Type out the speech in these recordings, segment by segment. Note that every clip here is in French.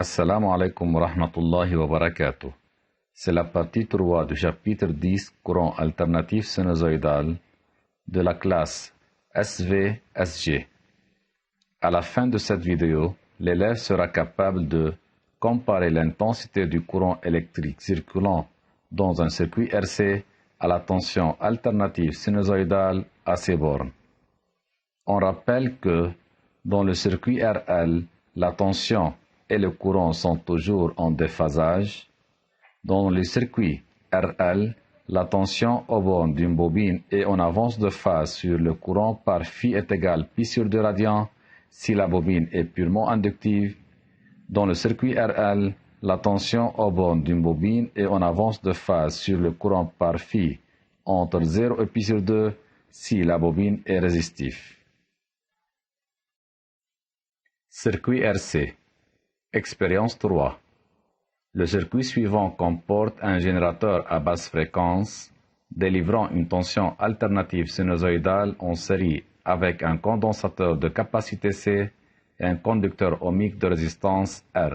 Assalamu alaikum wa rahmatullahi wa barakatuh. C'est la partie 3 du chapitre 10 courant alternatif sinusoïdal de la classe SVSG. À la fin de cette vidéo, l'élève sera capable de comparer l'intensité du courant électrique circulant dans un circuit RC à la tension alternative sinusoïdale à ses bornes. On rappelle que dans le circuit RL, la tension et le courant sont toujours en déphasage. Dans le circuit RL, la tension aux bornes d'une bobine est en avance de phase sur le courant par phi est égal pi sur 2 radians si la bobine est purement inductive. Dans le circuit RL, la tension aux bornes d'une bobine est en avance de phase sur le courant par phi entre 0 et pi sur 2 si la bobine est résistive. Circuit RC. Expérience 3. Le circuit suivant comporte un générateur à basse fréquence délivrant une tension alternative sinusoïdale en série avec un condensateur de capacité C et un conducteur ohmique de résistance R.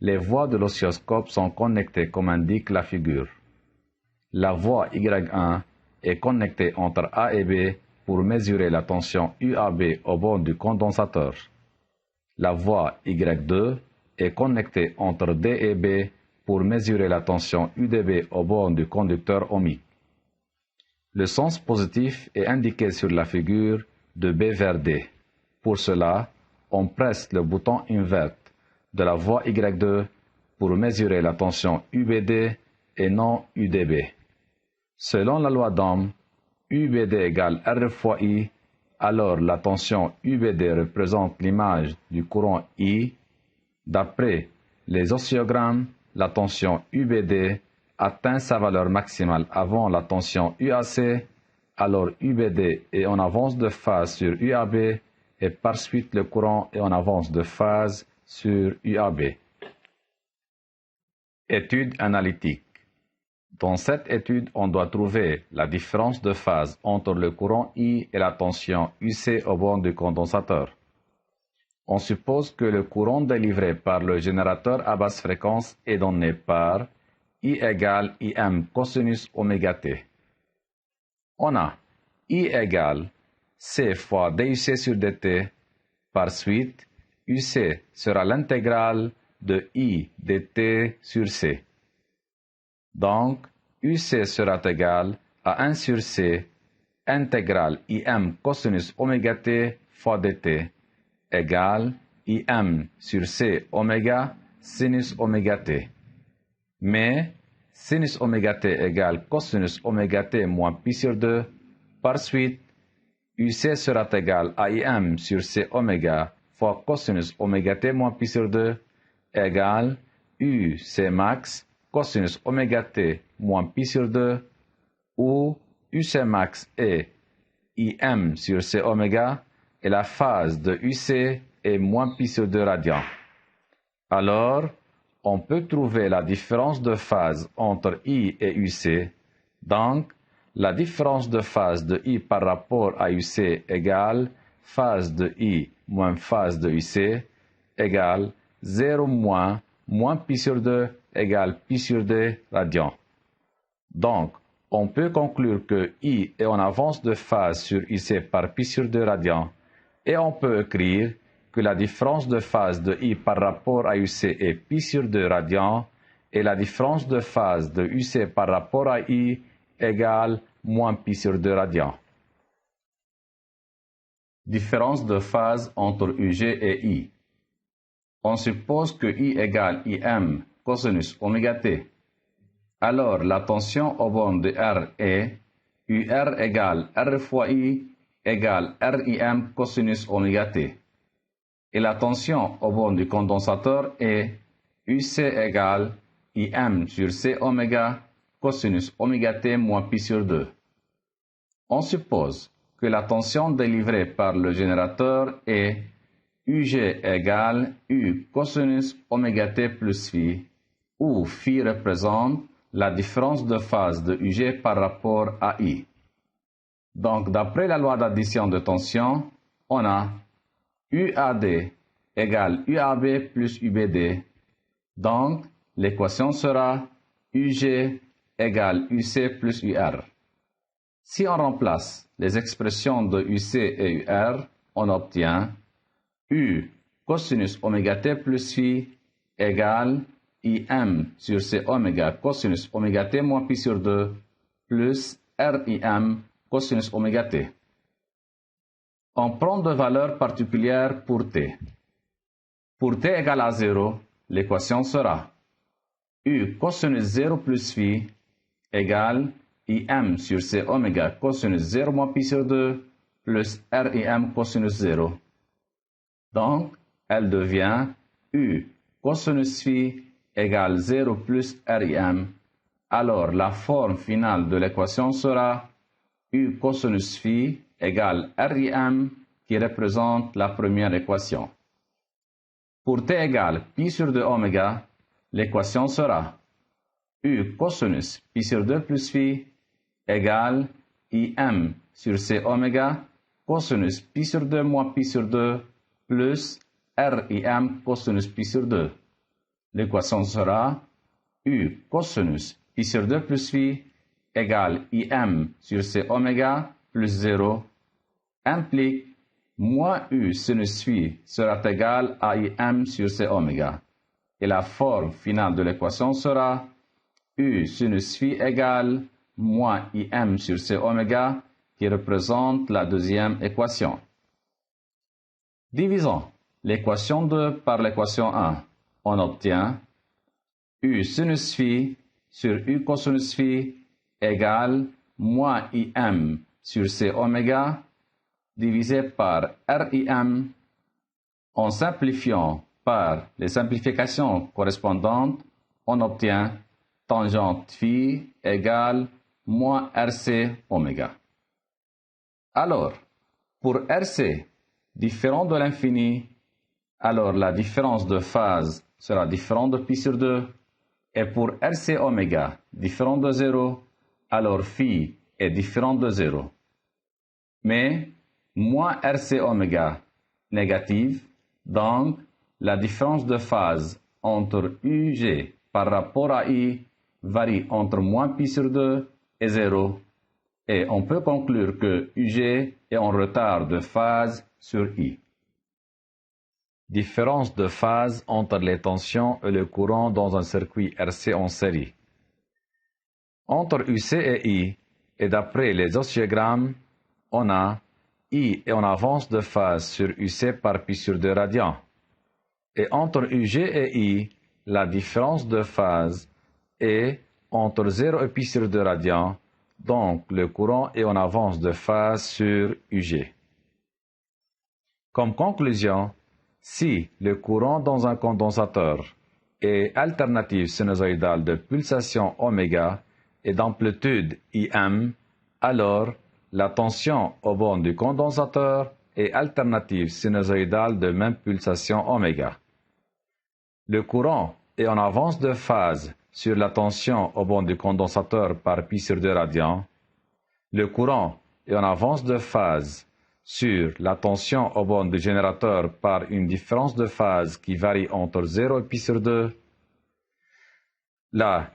Les voies de l'oscilloscope sont connectées comme indique la figure. La voie Y1 est connectée entre A et B pour mesurer la tension UAB au bord du condensateur. La voie Y2 est connectée entre D et B pour mesurer la tension UDB au bord du conducteur ohmique. Le sens positif est indiqué sur la figure de B vers D. Pour cela, on presse le bouton invert de la voie Y2 pour mesurer la tension UBD et non UDB. Selon la loi d'Ohm, UBD égale R fois I, alors la tension UBD représente l'image du courant I. D'après les oscillogrammes, la tension UBD atteint sa valeur maximale avant la tension UAC, alors UBD est en avance de phase sur UAB et par suite le courant est en avance de phase sur UAB. Étude analytique. Dans cette étude, on doit trouver la différence de phase entre le courant I et la tension UC au bord du condensateur. On suppose que le courant délivré par le générateur à basse fréquence est donné par I égale IM cosinus oméga T. On a I égale C fois DUC sur DT. Par suite, UC sera l'intégrale de I dt sur C. Donc, UC sera égal à 1 sur C, intégrale IM cosinus oméga T fois dt, égale IM sur C oméga sinus oméga T. Mais, sinus oméga T égale cosinus oméga T moins pi sur 2, par suite, UC sera égal à IM sur C oméga fois cosinus oméga T moins pi sur 2, égale UC max cosinus oméga T moins pi sur 2, où UC max est IM sur C oméga et la phase de UC est moins pi sur 2 radians. Alors, on peut trouver la différence de phase entre I et UC. Donc, la différence de phase de I par rapport à UC égale phase de I moins phase de UC égale 0 moins pi sur 2 égale pi sur 2 radians. Donc, on peut conclure que I est en avance de phase sur UC par pi sur 2 radians et on peut écrire que la différence de phase de I par rapport à UC est pi sur 2 radians et la différence de phase de UC par rapport à I égale moins pi sur 2 radians. Différence de phase entre UG et I. On suppose que I égale IM cosinus oméga T. Alors, la tension aux bornes de R est UR égale R fois I égale RIM cosinus oméga T. Et la tension aux bornes du condensateur est UC égale IM sur C oméga cosinus oméga T moins pi sur 2. On suppose que la tension délivrée par le générateur est UG égale U cosinus oméga T plus phi, où phi représente la différence de phase de UG par rapport à I. Donc, d'après la loi d'addition de tension, on a UAD égale UAB plus UBD. Donc, l'équation sera UG égale UC plus UR. Si on remplace les expressions de UC et UR, on obtient U cosinus oméga t plus phi égale IM sur C oméga cosinus oméga t moins pi sur 2 plus RIM cosinus oméga t. On prend deux valeurs particulières pour t. Pour t égale à 0, l'équation sera U cosinus 0 plus phi égale IM sur C oméga cosinus 0 moins pi sur 2 plus RIM cosinus 0. Donc, elle devient U cosinus phi égale 0 plus RIM. Alors, la forme finale de l'équation sera U cosinus phi égale RIM qui représente la première équation. Pour t égale pi sur 2 oméga, l'équation sera U cosinus pi sur 2 plus phi égale IM sur C oméga cosinus pi sur 2 moins pi sur 2 plus RIM cosinus pi sur 2. L'équation sera U cosinus pi sur 2 plus phi égale IM sur C oméga plus 0 implique moins U sinus phi sera égal à IM sur C oméga. Et la forme finale de l'équation sera U sinus phi égale moins IM sur C oméga qui représente la deuxième équation. Divisons l'équation 2 par l'équation 1. On obtient U sinus phi sur U cosinus phi égale moins IM sur C oméga divisé par RIM. En simplifiant par les simplifications correspondantes, on obtient tangente phi égale moins RC oméga. Alors, pour RC différent de l'infini, alors la différence de phase sera différente de pi sur 2, et pour RC oméga différent de 0, alors phi est différent de 0. Mais moins RC oméga négative, donc la différence de phase entre UG par rapport à I varie entre moins pi sur 2 et 0, et on peut conclure que UG est en retard de phase sur I. Différence de phase entre les tensions et le courant dans un circuit RC en série. Entre UC et I, et d'après les oscillogrammes, on a I est en avance de phase sur UC par pi sur 2 radians. Et entre UG et I, la différence de phase est entre 0 et pi sur 2 radians, donc le courant est en avance de phase sur UG. Comme conclusion, si le courant dans un condensateur est alternative sinusoïdale de pulsation oméga et d'amplitude IM, alors la tension aux bornes du condensateur est alternative sinusoïdale de même pulsation oméga. Le courant est en avance de phase sur la tension aux bornes du condensateur par pi sur 2 radians. Le courant est en avance de phase sur la tension aux bornes du générateur par une différence de phase qui varie entre 0 et pi sur 2. La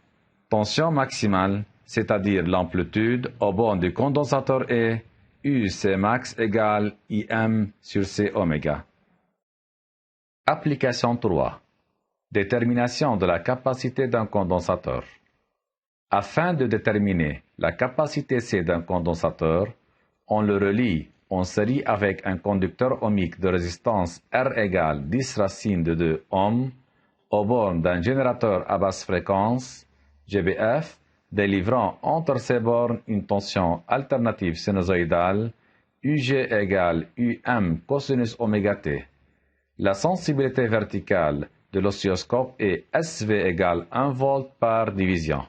tension maximale, c'est-à-dire l'amplitude aux bornes du condensateur est UC max égale IM sur C oméga. Application 3. Détermination de la capacité d'un condensateur. Afin de déterminer la capacité C d'un condensateur, on le relie en série avec un conducteur ohmique de résistance R égale 10 racine de 2 ohms aux bornes d'un générateur à basse fréquence, GBF, délivrant entre ces bornes une tension alternative sinusoïdale, UG égale UM cosinus oméga t. La sensibilité verticale de l'oscilloscope est SV égale 1 volt par division.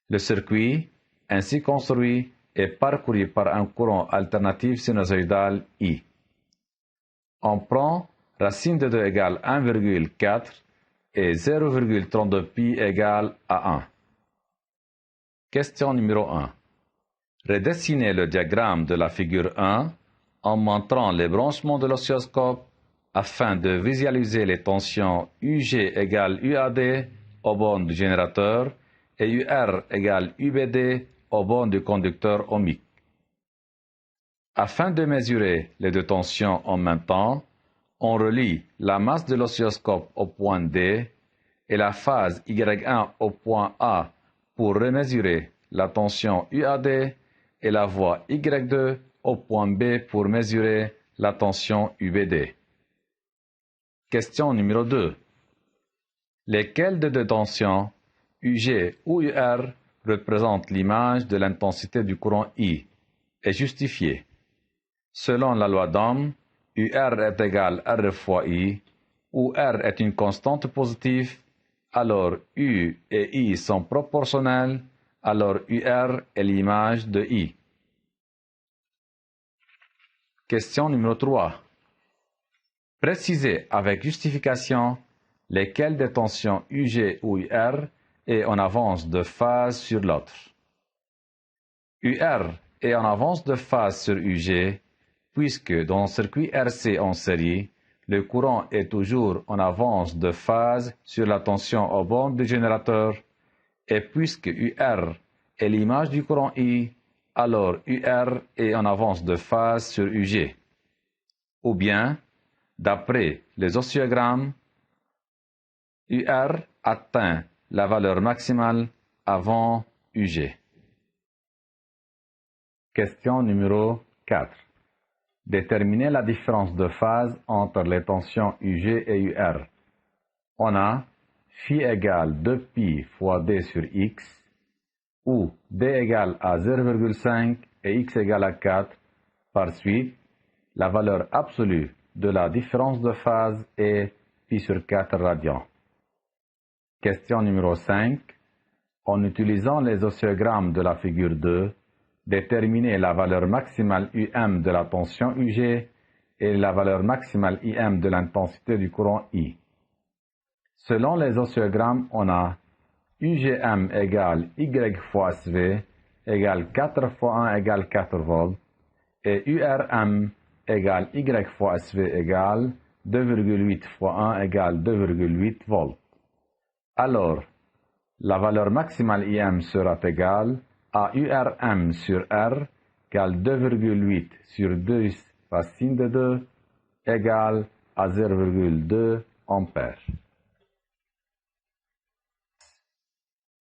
Le circuit, ainsi construit, est parcouru par un courant alternatif sinusoïdal I. On prend racine de 2 égale 1,4 et 0,32 pi égale à 1. Question numéro 1. Redessinez le diagramme de la figure 1 en montrant les branchements de l'oscilloscope afin de visualiser les tensions UG égale UAD aux bornes du générateur et UR égale UBD aux bornes du conducteur ohmique. Afin de mesurer les deux tensions en même temps, on relie la masse de l'oscilloscope au point D et la phase Y1 au point A pour remesurer la tension UAD et la voie Y2 au point B pour mesurer la tension UBD. Question numéro 2. Lesquelles des deux tensions, UG ou UR, représentent l'image de l'intensité du courant I est justifiée? Selon la loi d'Ohm, UR est égal à R fois I, où R est une constante positive, alors U et I sont proportionnels, alors UR est l'image de I. Question numéro 3. Précisez avec justification lesquelles des tensions UG ou UR est en avance de phase sur l'autre. UR est en avance de phase sur UG, puisque dans le circuit RC en série, le courant est toujours en avance de phase sur la tension aux bornes du générateur, et puisque UR est l'image du courant I, alors UR est en avance de phase sur UG. Ou bien, d'après les oscillogrammes, UR atteint la valeur maximale avant UG. Question numéro 4. Déterminer la différence de phase entre les tensions UG et UR. On a phi égale 2pi fois D sur X, où D égale à 0,5 et X égale à 4. Par suite, la valeur absolue de la différence de phase est pi sur 4 radians. Question numéro 5. En utilisant les oscillogrammes de la figure 2, déterminer la valeur maximale UM de la tension UG et la valeur maximale IM de l'intensité du courant I. Selon les oscillogrammes, on a UGM égale Y fois SV égale 4 fois 1 égale 4 volts et URM égale Y fois SV égale 2,8 fois 1 égale 2,8 volts. Alors, la valeur maximale IM sera égale à URM sur R égale 2,8 sur 2 racine de 2 égale à 0,2 ampères.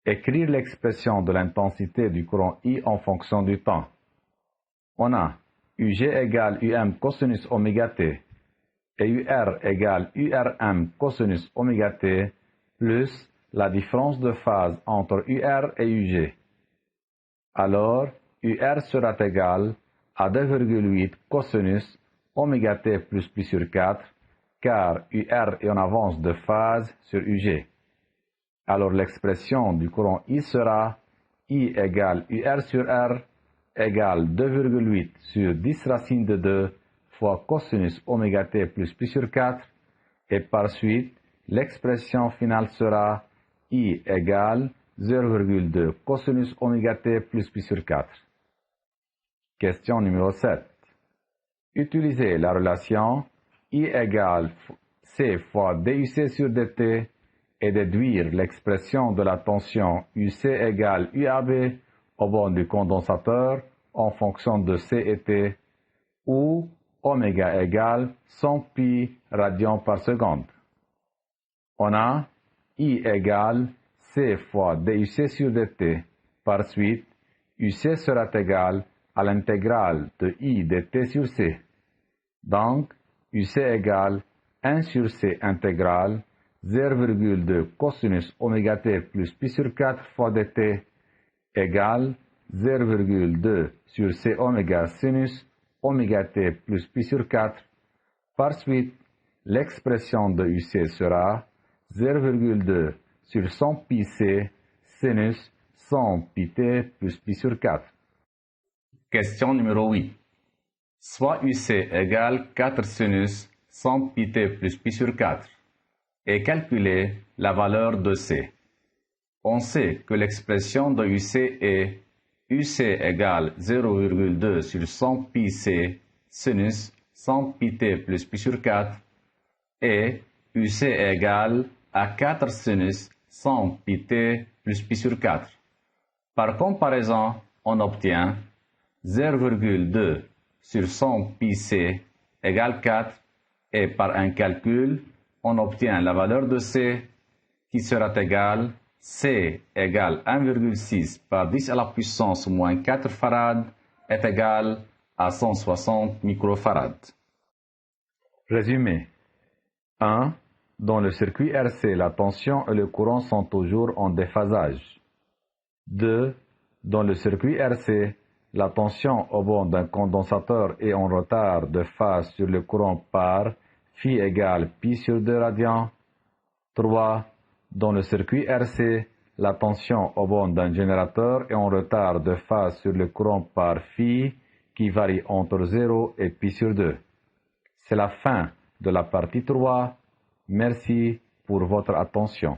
Écrire l'expression de l'intensité du courant I en fonction du temps. On a UG égale UM cosinus oméga t et UR égale URM cosinus oméga t plus la différence de phase entre UR et UG. Alors, UR sera égal à 2,8 cosinus oméga t plus pi sur 4, car UR est en avance de phase sur UG. Alors l'expression du courant I sera I égale UR sur R égale 2,8 sur 10 racine de 2 fois cosinus oméga t plus pi sur 4, et par suite, l'expression finale sera I égale 0,2 cosinus oméga t plus pi sur 4. Question numéro 7. Utilisez la relation I égale C fois DUC sur DT et déduire l'expression de la tension UC égale UAB au bord du condensateur en fonction de C et T, où oméga égale 100 pi radians par seconde. On a I égale C fois DUC sur DT. Par suite, UC sera égal à l'intégrale de I dt sur C. Donc, UC égale 1 sur C intégrale 0,2 cosinus oméga t plus pi sur 4 fois dt égale 0,2 sur C oméga sinus oméga t plus pi sur 4. Par suite, l'expression de UC sera 0,2 sur 100 pi C sinus 100 pi t plus pi sur 4. Question numéro 8. Soit UC égale 4 sinus 100 pi t plus pi sur 4 et calculer la valeur de C. On sait que l'expression de UC est UC égale 0,2 sur 100 pi C sinus 100 pi t plus pi sur 4 et UC égale à 4 sinus 100 pt plus pi sur 4. Par comparaison, on obtient 0,2 sur 100 pi c égale 4 et par un calcul, on obtient la valeur de C qui sera égale C égale 1,6 par 10 à la puissance moins 4 farad est égal à 160 microfarads. Résumé. 1. Dans le circuit RC, la tension et le courant sont toujours en déphasage. 2. Dans le circuit RC, la tension au bord d'un condensateur est en retard de phase sur le courant par phi égale pi sur 2 radians. 3. Dans le circuit RC, la tension au bord d'un générateur est en retard de phase sur le courant par phi qui varie entre 0 et pi sur 2. C'est la fin de la partie 3. Merci pour votre attention.